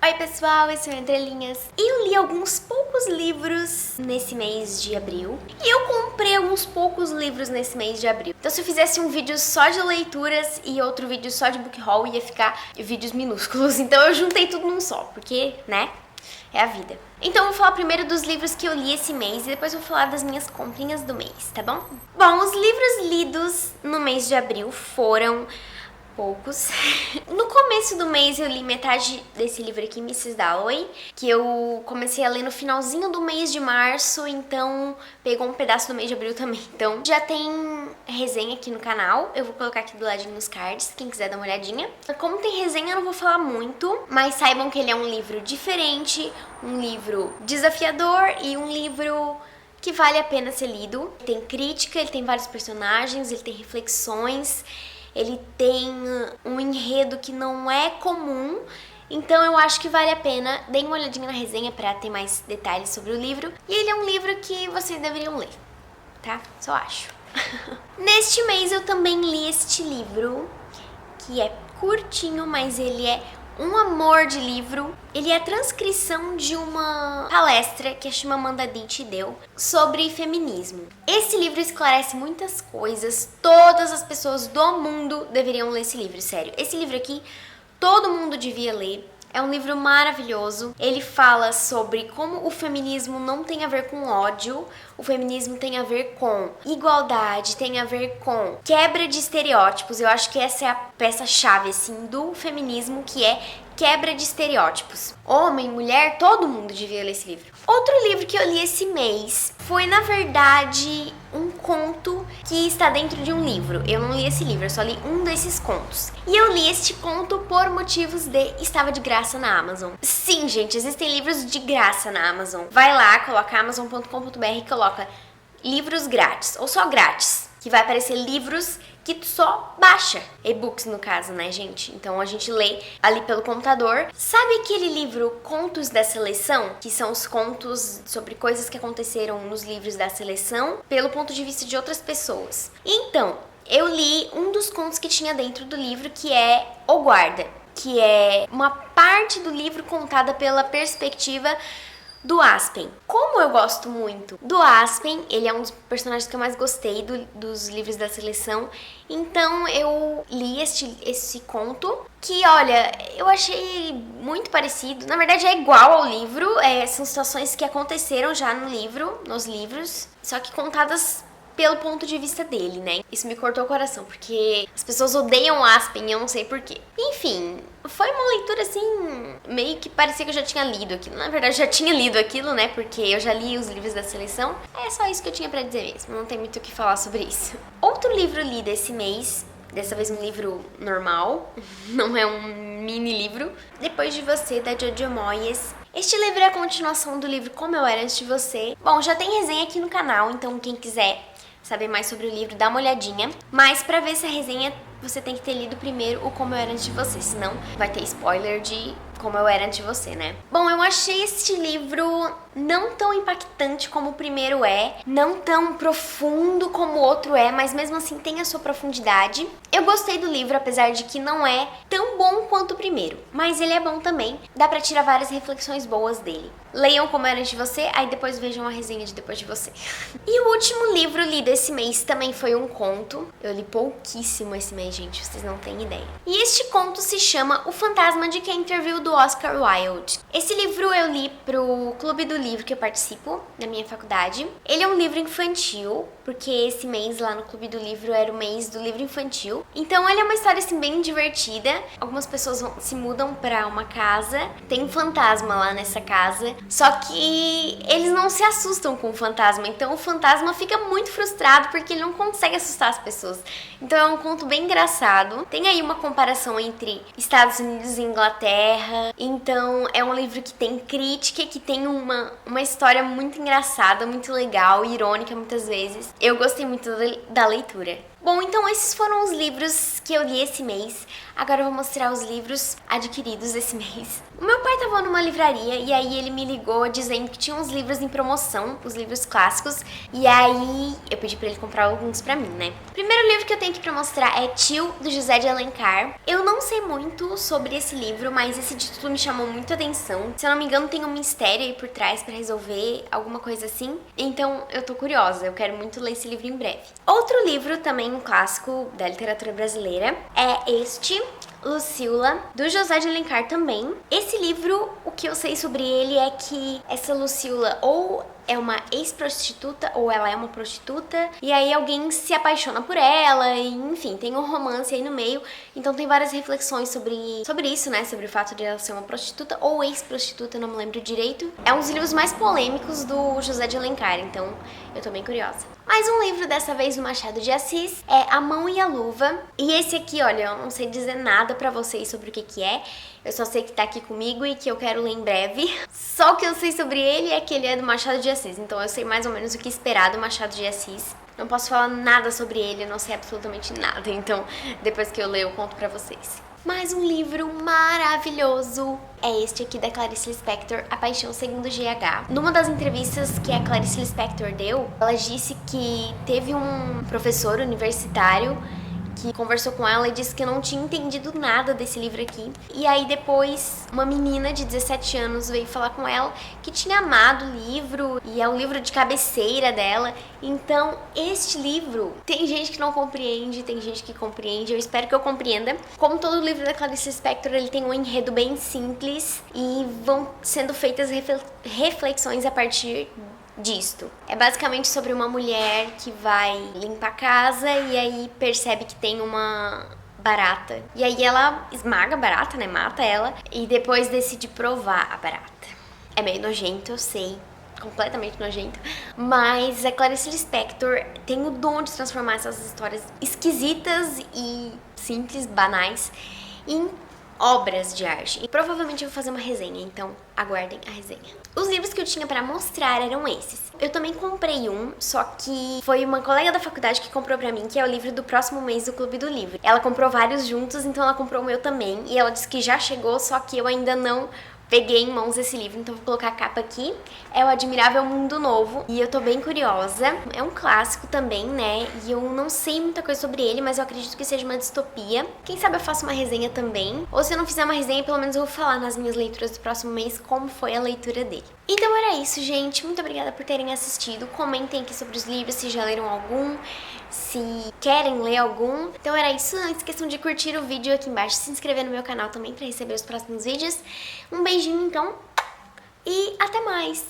Oi pessoal, esse é o Entre Linhas. Eu li alguns poucos livros nesse mês de abril e eu comprei alguns poucos livros nesse mês de abril. Então se eu fizesse um vídeo só de leituras e outro vídeo só de book haul, ia ficar vídeos minúsculos. Então eu juntei tudo num só, porque, né, é a vida. Então eu vou falar primeiro dos livros que eu li esse mês e depois eu vou falar das minhas comprinhas do mês, tá bom? Bom, os livros lidos no mês de abril foram poucos. No começo do mês eu li metade desse livro aqui, Mrs. Dalloway, que eu comecei a ler no finalzinho do mês de março, então pegou um pedaço do mês de abril também. Então já tem resenha aqui no canal, eu vou colocar aqui do ladinho nos cards, quem quiser dar uma olhadinha. Como tem resenha eu não vou falar muito, mas saibam que ele é um livro diferente, um livro desafiador e um livro que vale a pena ser lido. Tem crítica, ele tem vários personagens, ele tem reflexões. Ele tem um enredo que não é comum, então eu acho que vale a pena. Deem uma olhadinha na resenha para ter mais detalhes sobre o livro. E ele é um livro que vocês deveriam ler, tá? Só acho. Neste mês eu também li este livro, que é curtinho, mas ele é um amor de livro. Ele é a transcrição de uma palestra que a Chimamanda Adichie deu sobre feminismo. Esse livro esclarece muitas coisas. Todas as pessoas do mundo deveriam ler esse livro, sério. Esse livro aqui, todo mundo devia ler. É um livro maravilhoso. Ele fala sobre como o feminismo não tem a ver com ódio, o feminismo tem a ver com igualdade, tem a ver com quebra de estereótipos. Eu acho que essa é a peça-chave, assim, do feminismo, que é quebra de estereótipos. Homem, mulher, todo mundo devia ler esse livro. Outro livro que eu li esse mês foi, na verdade, um conto que está dentro de um livro. Eu não li esse livro, eu só li um desses contos. E eu li este conto por motivos de estava de graça na Amazon. Sim, gente, existem livros de graça na Amazon. Vai lá, coloca amazon.com.br e coloca livros grátis, ou só grátis, que vai aparecer livros que tu só baixa, e-books no caso, né, gente? Então a gente lê ali pelo computador. Sabe aquele livro Contos da Seleção? Que são os contos sobre coisas que aconteceram nos livros da seleção pelo ponto de vista de outras pessoas. Então, eu li um dos contos que tinha dentro do livro, que é O Guarda, que é uma parte do livro contada pela perspectiva do Aspen. Como eu gosto muito do Aspen, ele é um dos personagens que eu mais gostei dos livros da seleção, então eu li esse conto, que olha, eu achei muito parecido, na verdade é igual ao livro, são situações que aconteceram já nos livros, só que contadas pelo ponto de vista dele, né? Isso me cortou o coração, porque as pessoas odeiam Aspen e eu não sei porquê. Enfim, foi uma leitura assim, meio que parecia que eu já tinha lido aquilo. Na verdade, eu já tinha lido aquilo, né? Porque eu já li os livros da seleção. É só isso que eu tinha pra dizer mesmo, não tem muito o que falar sobre isso. Outro livro lido esse mês, dessa vez um livro normal, não é um mini livro, Depois de Você, da Jojo Moyes. Este livro é a continuação do livro Como Eu Era Antes de Você. Bom, já tem resenha aqui no canal, então quem quiser saber mais sobre o livro, dá uma olhadinha. Mas pra ver essa resenha, você tem que ter lido primeiro o Como Eu Era Antes de Você, senão vai ter spoiler de Como Eu Era Antes de Você, né? Bom, eu achei este livro não tão impactante como o primeiro é, não tão profundo como o outro é, mas mesmo assim tem a sua profundidade. Eu gostei do livro, apesar de que não é tão bom quanto o primeiro, mas ele é bom também, dá pra tirar várias reflexões boas dele. Leiam Como Eu Era Antes de Você, aí depois vejam a resenha de Depois de Você. E o último livro lido esse mês também foi um conto. Eu li pouquíssimo esse mês, gente, vocês não têm ideia. E este conto se chama O Fantasma de Canterville, do Oscar Wilde. Esse livro eu li pro clube do livro que eu participo, da minha faculdade. Ele é um livro infantil, porque esse mês lá no clube do livro era o mês do livro infantil. Então ele é uma história assim bem divertida. Algumas pessoas se mudam pra uma casa, tem um fantasma lá nessa casa, só que eles não se assustam com o fantasma, então o fantasma fica muito frustrado porque ele não consegue assustar as pessoas. Então é um conto bem engraçado. Tem aí uma comparação entre Estados Unidos e Inglaterra. Então é um livro que tem crítica, que tem uma história muito engraçada, muito legal, irônica muitas vezes. Eu gostei muito da leitura. Bom, então esses foram os livros que eu li esse mês. Agora eu vou mostrar os livros adquiridos esse mês. O meu pai tava numa livraria e aí ele me ligou dizendo que tinha uns livros em promoção, os livros clássicos, e aí eu pedi pra ele comprar alguns pra mim, né? O primeiro livro que eu tenho aqui pra mostrar é Tio, do José de Alencar. Eu não sei muito sobre esse livro, mas esse título me chamou muito a atenção. Se eu não me engano, tem um mistério aí por trás pra resolver, alguma coisa assim. Então eu tô curiosa, eu quero muito ler esse livro em breve. Outro livro, também um clássico da literatura brasileira, é este, Lucila, do José de Alencar também. Esse livro, o que eu sei sobre ele é que essa Lucila ou é uma ex-prostituta ou ela é uma prostituta, e aí alguém se apaixona por ela, e enfim, tem um romance aí no meio, então tem várias reflexões sobre isso, né, sobre o fato de ela ser uma prostituta ou ex-prostituta, não me lembro direito. É um dos livros mais polêmicos do José de Alencar, então eu tô bem curiosa. Mais um livro, dessa vez do Machado de Assis, é A Mão e a Luva, e esse aqui, olha, eu não sei dizer nada pra vocês sobre o que é, eu só sei que tá aqui comigo e que eu quero ler em breve. Só o que eu sei sobre ele é que ele é do Machado de Assis, então eu sei mais ou menos o que esperar do Machado de Assis. Não posso falar nada sobre ele, eu não sei absolutamente nada, então depois que eu ler eu conto pra vocês. Mais um livro maravilhoso é este aqui da Clarice Lispector, A Paixão Segundo GH. Numa das entrevistas que a Clarice Lispector deu, ela disse que teve um professor universitário que conversou com ela e disse que não tinha entendido nada desse livro aqui. E aí depois uma menina de 17 anos veio falar com ela que tinha amado o livro e é o livro de cabeceira dela. Então este livro, tem gente que não compreende, tem gente que compreende, eu espero que eu compreenda. Como todo livro da Clarice Lispector, ele tem um enredo bem simples e vão sendo feitas reflexões a partir disto. É basicamente sobre uma mulher que vai limpar a casa e aí percebe que tem uma barata. E aí ela esmaga a barata, né? Mata ela e depois decide provar a barata. É meio nojento, eu sei. Completamente nojento. Mas a Clarice Lispector tem o dom de transformar essas histórias esquisitas e simples, banais, em obras de arte. E provavelmente eu vou fazer uma resenha, então aguardem a resenha. Os livros que eu tinha pra mostrar eram esses. Eu também comprei um, só que foi uma colega da faculdade que comprou pra mim, que é o livro do próximo mês do Clube do Livro. Ela comprou vários juntos, então ela comprou o meu também. E ela disse que já chegou, só que eu ainda não peguei em mãos esse livro, então vou colocar a capa aqui. É O Admirável Mundo Novo e eu tô bem curiosa. É um clássico também, né? E eu não sei muita coisa sobre ele, mas eu acredito que seja uma distopia. Quem sabe eu faço uma resenha também. Ou se eu não fizer uma resenha, pelo menos eu vou falar nas minhas leituras do próximo mês como foi a leitura dele. Então era isso, gente. Muito obrigada por terem assistido. Comentem aqui sobre os livros, se já leram algum, se querem ler algum. Então era isso. Não esqueçam de curtir o vídeo aqui embaixo, se inscrever no meu canal também pra receber os próximos vídeos. Um beijinho, então, e até mais!